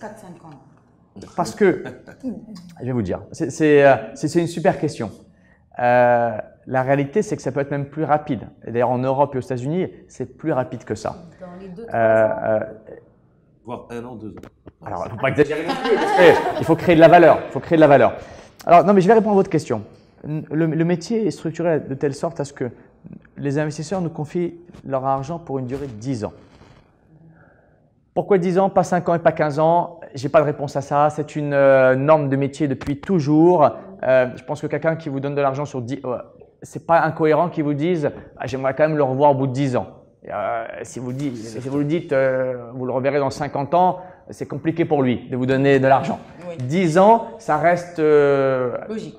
4-5 ans? Parce que, je vais vous dire, c'est une super question. La réalité, c'est que ça peut être même plus rapide. D'ailleurs, en Europe et aux États-Unis, c'est plus rapide que ça. Dans les 2-3 ans? Voire 1 an, 2 ans. Alors, il ne faut pas exagérer non plus, parce qu'il faut créer de la valeur. Il faut créer de la valeur. Alors, non, mais je vais répondre à votre question. Le métier est structuré de telle sorte à ce que les investisseurs nous confient leur argent pour une durée de 10 ans. Pourquoi 10 ans, pas 5 ans et pas 15 ans? Je n'ai pas de réponse à ça. C'est une norme de métier depuis toujours. Je pense que quelqu'un qui vous donne de l'argent sur 10 ans, ce n'est pas incohérent qu'ils vous disent ah, j'aimerais quand même le revoir au bout de 10 ans. Si vous le dites, vous le reverrez dans 50 ans, c'est compliqué pour lui de vous donner de l'argent. Oui. 10 ans, ça reste Logique.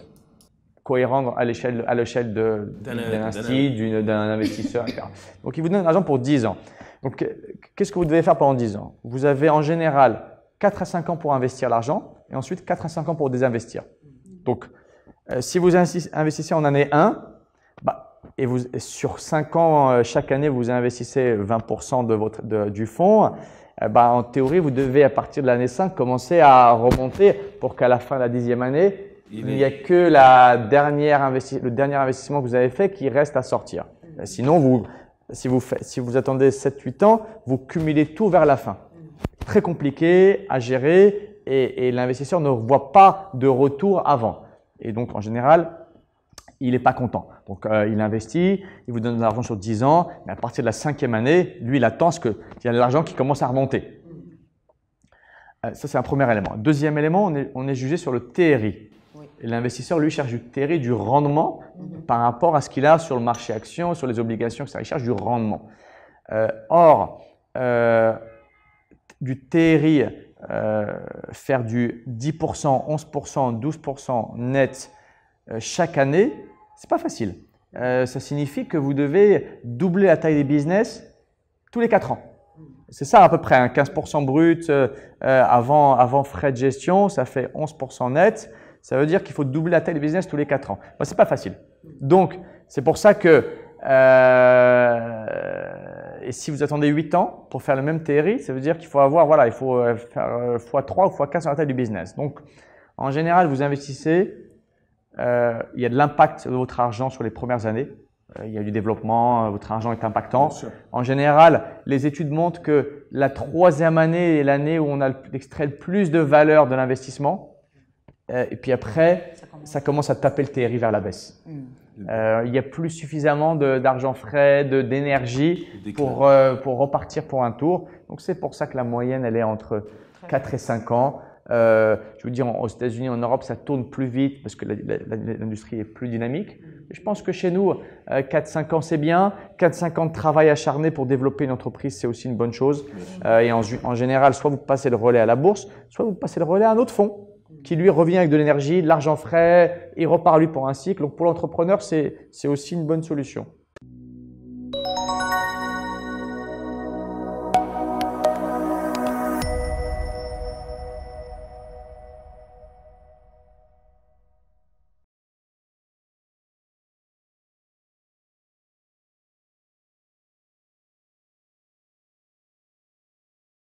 cohérent à l'échelle d'un investisseur, etc. Donc, il vous donne de l'argent pour 10 ans. Donc, qu'est-ce que vous devez faire pendant 10 ans? Vous avez en général 4 à 5 ans pour investir l'argent et ensuite 4 à 5 ans pour désinvestir. Donc, si vous investissez en année 1, et sur 5 ans, chaque année, vous investissez 20% du fonds, en théorie, vous devez, à partir de l'année 5, commencer à remonter pour qu'à la fin de la 10e année, il n'y a que le dernier investissement que vous avez fait qui reste à sortir. Sinon, si vous attendez 7-8 ans, vous cumulez tout vers la fin. Très compliqué à gérer et l'investisseur ne voit pas de retour avant. Et donc, en général, il n'est pas content. Donc, il investit, il vous donne de l'argent sur 10 ans, mais à partir de la 5e année, lui, il attend qu'il y a de l'argent qui commence à remonter. Ça, c'est un premier élément. Deuxième élément, on est jugé sur le TRI. Oui. Et l'investisseur, lui, cherche du TRI, du rendement par rapport à ce qu'il a sur le marché action, sur les obligations, etc. Il cherche du rendement. Du TRI, faire du 10%, 11%, 12% net chaque année, c'est pas facile. Ça signifie que vous devez doubler la taille des business tous les 4 ans. C'est ça à peu près, 15% brut avant frais de gestion, ça fait 11% net. Ça veut dire qu'il faut doubler la taille des business tous les 4 ans. C'est pas facile. Donc, c'est pour ça que et si vous attendez 8 ans pour faire le même TRI, ça veut dire qu'il faut il faut faire x3 ou x4 sur la taille du business. Donc, en général, vous investissez, il y a de l'impact de votre argent sur les premières années. Il y a du développement, votre argent est impactant. En général, les études montrent que la 3e année est l'année où on a extrait le plus de valeur de l'investissement. Et puis après, ça commence à taper le TRI vers la baisse. Il n'y a plus suffisamment d'argent frais, d'énergie pour repartir pour un tour. Donc, c'est pour ça que la moyenne, elle est entre 4 et 5 ans. Je vous dis, aux États-Unis, en Europe, ça tourne plus vite parce que l'industrie est plus dynamique. Je pense que chez nous, 4-5 ans, c'est bien. 4-5 ans de travail acharné pour développer une entreprise, c'est aussi une bonne chose. Et en général, soit vous passez le relais à la bourse, soit vous passez le relais à un autre fonds qui lui revient avec de l'énergie, de l'argent frais, il repart lui pour un cycle. Donc pour l'entrepreneur, c'est aussi une bonne solution.